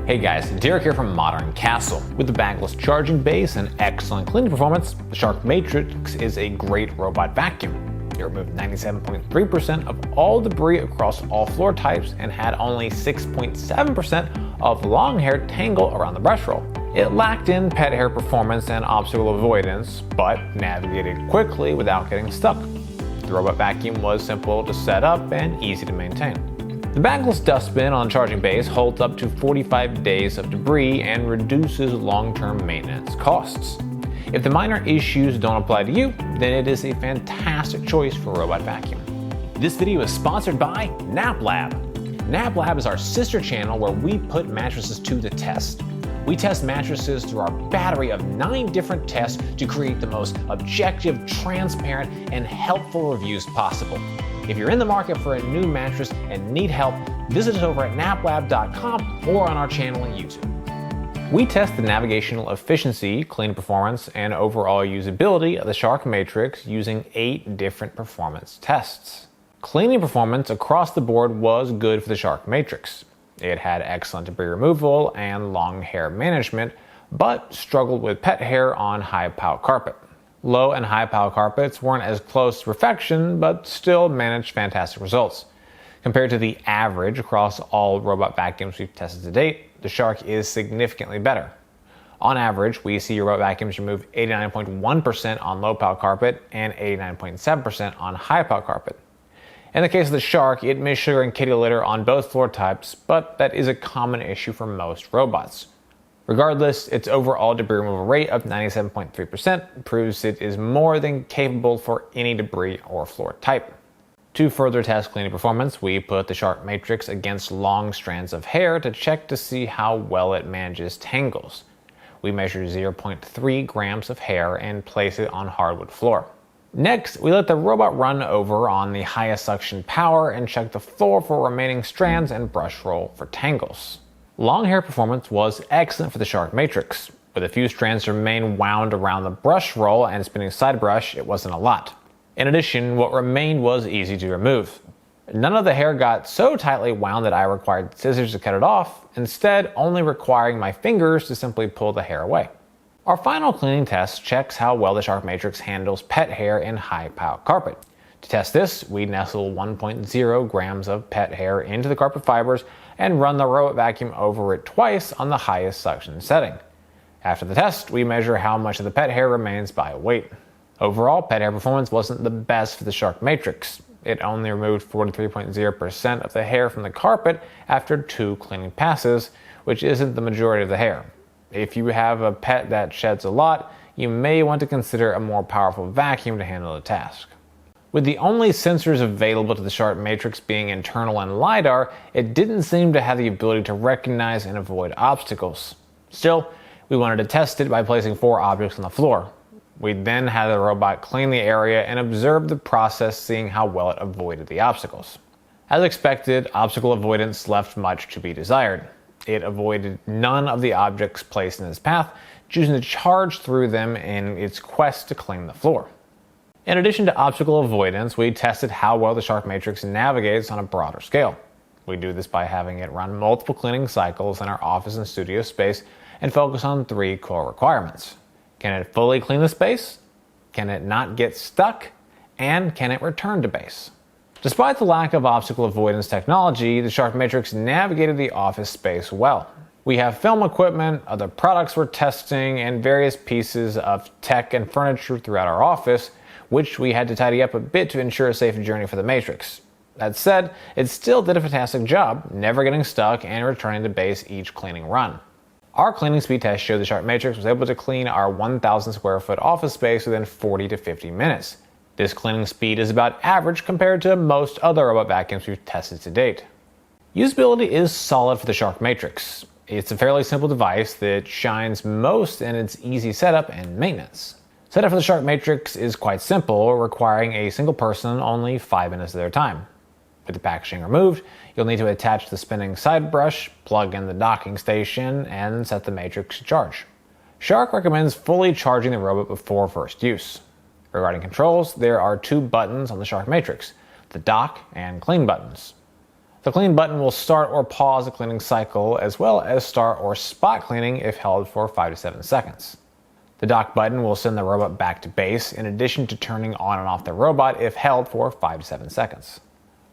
Hey guys, Derek here from Modern Castle. With the bagless charging base and excellent cleaning performance, the Shark Matrix is a great robot vacuum. It removed 97.3% of all debris across all floor types and had only 6.7% of long hair tangle around the brush roll. It lacked in pet hair performance and obstacle avoidance, but navigated quickly without getting stuck. The robot vacuum was simple to set up and easy to maintain. The bagless dustbin on the charging base holds up to 45 days of debris and reduces long-term maintenance costs. If the minor issues don't apply to you, then it is a fantastic choice for a robot vacuum. This video is sponsored by NapLab. NapLab is our sister channel where we put mattresses to the test. We test mattresses through our battery of 9 different tests to create the most objective, transparent, and helpful reviews possible. If you're in the market for a new mattress and need help, visit us over at naplab.com or on our channel on YouTube. We test the navigational efficiency, cleaning performance, and overall usability of the Shark Matrix using 8 different performance tests. Cleaning performance across the board was good for the Shark Matrix. It had excellent debris removal and long hair management, but struggled with pet hair on high pile carpet. Low and high pile carpets weren't as close to perfection, but still managed fantastic results. Compared to the average across all robot vacuums we've tested to date, the Shark is significantly better. On average, we see robot vacuums remove 89.1% on low pile carpet and 89.7% on high pile carpet. In the case of the Shark, it missed sugar and kitty litter on both floor types, but that is a common issue for most robots. Regardless, its overall debris removal rate of 97.3% proves it is more than capable for any debris or floor type. To further test cleaning performance, we put the Shark Matrix against long strands of hair to check to see how well it manages tangles. We measured 0.3 grams of hair and placed it on hardwood floor. Next, we let the robot run over on the highest suction power and check the floor for remaining strands and brush roll for tangles. Long hair performance was excellent for the Shark Matrix. With a few strands to remain wound around the brush roll and spinning side brush, it wasn't a lot. In addition, what remained was easy to remove. None of the hair got so tightly wound that I required scissors to cut it off, instead only requiring my fingers to simply pull the hair away. Our final cleaning test checks how well the Shark Matrix handles pet hair in high pile carpet. To test this, we nestle 1.0 grams of pet hair into the carpet fibers and run the robot vacuum over it twice on the highest suction setting. After the test, we measure how much of the pet hair remains by weight. Overall, pet hair performance wasn't the best for the Shark Matrix. It only removed 43.0% of the hair from the carpet after 2 cleaning passes, which isn't the majority of the hair. If you have a pet that sheds a lot, you may want to consider a more powerful vacuum to handle the task. With the only sensors available to the Shark Matrix being internal and LiDAR, it didn't seem to have the ability to recognize and avoid obstacles. Still, we wanted to test it by placing 4 objects on the floor. We then had the robot clean the area and observe the process, seeing how well it avoided the obstacles. As expected, obstacle avoidance left much to be desired. It avoided none of the objects placed in its path, choosing to charge through them in its quest to clean the floor. In addition to obstacle avoidance, we tested how well the Shark Matrix navigates on a broader scale. We do this by having it run multiple cleaning cycles in our office and studio space and focus on 3 core requirements. Can it fully clean the space? Can it not get stuck? And can it return to base? Despite the lack of obstacle avoidance technology, the Shark Matrix navigated the office space well. We have film equipment, other products we're testing, and various pieces of tech and furniture throughout our office, which we had to tidy up a bit to ensure a safe journey for the Matrix. That said, it still did a fantastic job, never getting stuck and returning to base each cleaning run. Our cleaning speed test showed the Shark Matrix was able to clean our 1,000 square foot office space within 40 to 50 minutes. This cleaning speed is about average compared to most other robot vacuums we've tested to date. Usability is solid for the Shark Matrix. It's a fairly simple device that shines most in its easy setup and maintenance. Setup for the Shark Matrix is quite simple, requiring a single person only 5 minutes of their time. With the packaging removed, you'll need to attach the spinning side brush, plug in the docking station, and set the Matrix to charge. Shark recommends fully charging the robot before first use. Regarding controls, there are 2 buttons on the Shark Matrix, the dock and clean buttons. The clean button will start or pause the cleaning cycle, as well as start or spot cleaning if held for 5 to 7 seconds. The dock button will send the robot back to base, in addition to turning on and off the robot if held for 5 to 7 seconds.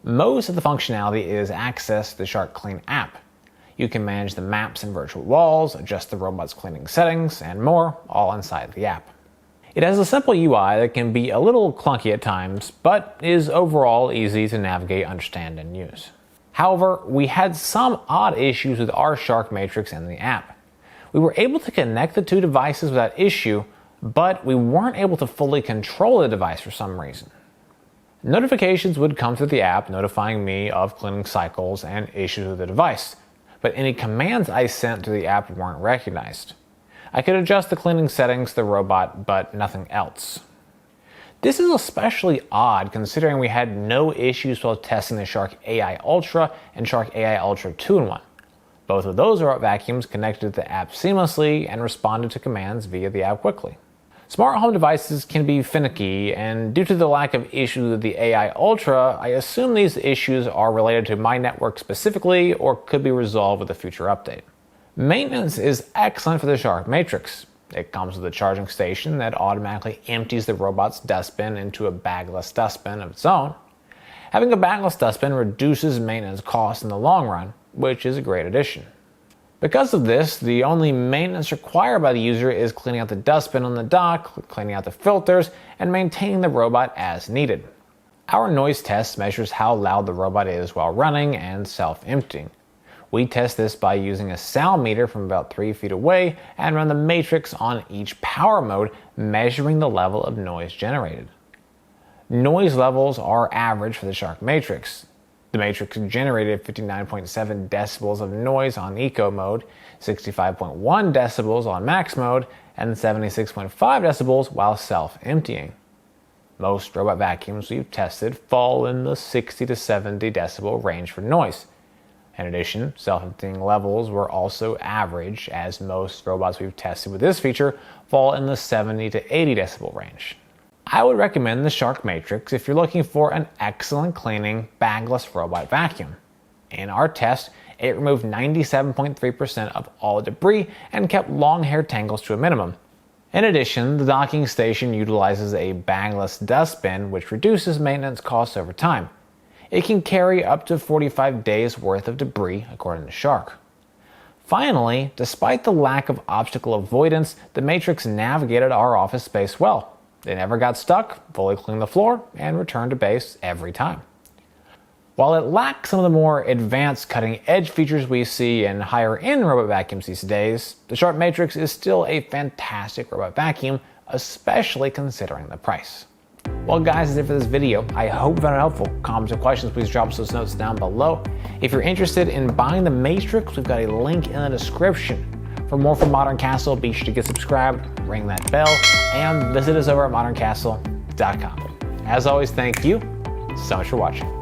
Most of the functionality is access to the Shark Clean app. You can manage the maps and virtual walls, adjust the robot's cleaning settings, and more, all inside the app. It has a simple UI that can be a little clunky at times, but is overall easy to navigate, understand, and use. However, we had some odd issues with our Shark Matrix and the app. We were able to connect the two devices without issue, but we weren't able to fully control the device for some reason. Notifications would come through the app notifying me of cleaning cycles and issues with the device, but any commands I sent to the app weren't recognized. I could adjust the cleaning settings to the robot, but nothing else. This is especially odd considering we had no issues while testing the Shark AI Ultra and Shark AI Ultra 2-in-1. Both of those robot vacuums connected to the app seamlessly and responded to commands via the app quickly. Smart home devices can be finicky, and due to the lack of issues with the AI Ultra, I assume these issues are related to my network specifically or could be resolved with a future update. Maintenance is excellent for the Shark Matrix. It comes with a charging station that automatically empties the robot's dustbin into a bagless dustbin of its own. Having a bagless dustbin reduces maintenance costs in the long run, which is a great addition. Because of this, the only maintenance required by the user is cleaning out the dustbin on the dock, cleaning out the filters, and maintaining the robot as needed. Our noise test measures how loud the robot is while running and self-emptying. We test this by using a sound meter from about 3 feet away and run the matrix on each power mode, measuring the level of noise generated. Noise levels are average for the Shark Matrix. The Matrix generated 59.7 decibels of noise on Eco mode, 65.1 decibels on Max mode, and 76.5 decibels while self-emptying. Most robot vacuums we've tested fall in the 60 to 70 decibel range for noise. In addition, self-emptying levels were also average, as most robots we've tested with this feature fall in the 70 to 80 decibel range. I would recommend the Shark Matrix if you're looking for an excellent cleaning, bagless robot vacuum. In our test, it removed 97.3% of all debris and kept long hair tangles to a minimum. In addition, the docking station utilizes a bagless dustbin, which reduces maintenance costs over time. It can carry up to 45 days worth of debris, according to Shark. Finally, despite the lack of obstacle avoidance, the Matrix navigated our office space well. It never got stuck, fully cleaned the floor, and returned to base every time. While it lacks some of the more advanced cutting-edge features we see in higher-end robot vacuums these days, the Shark Matrix is still a fantastic robot vacuum, especially considering the price. Well guys, that's it for this video. I hope you found it helpful. Comments or questions, please drop us those notes down below. If you're interested in buying the Matrix, we've got a link in the description. For more from Modern Castle, be sure to get subscribed, ring that bell, and visit us over at moderncastle.com. As always, thank you so much for watching.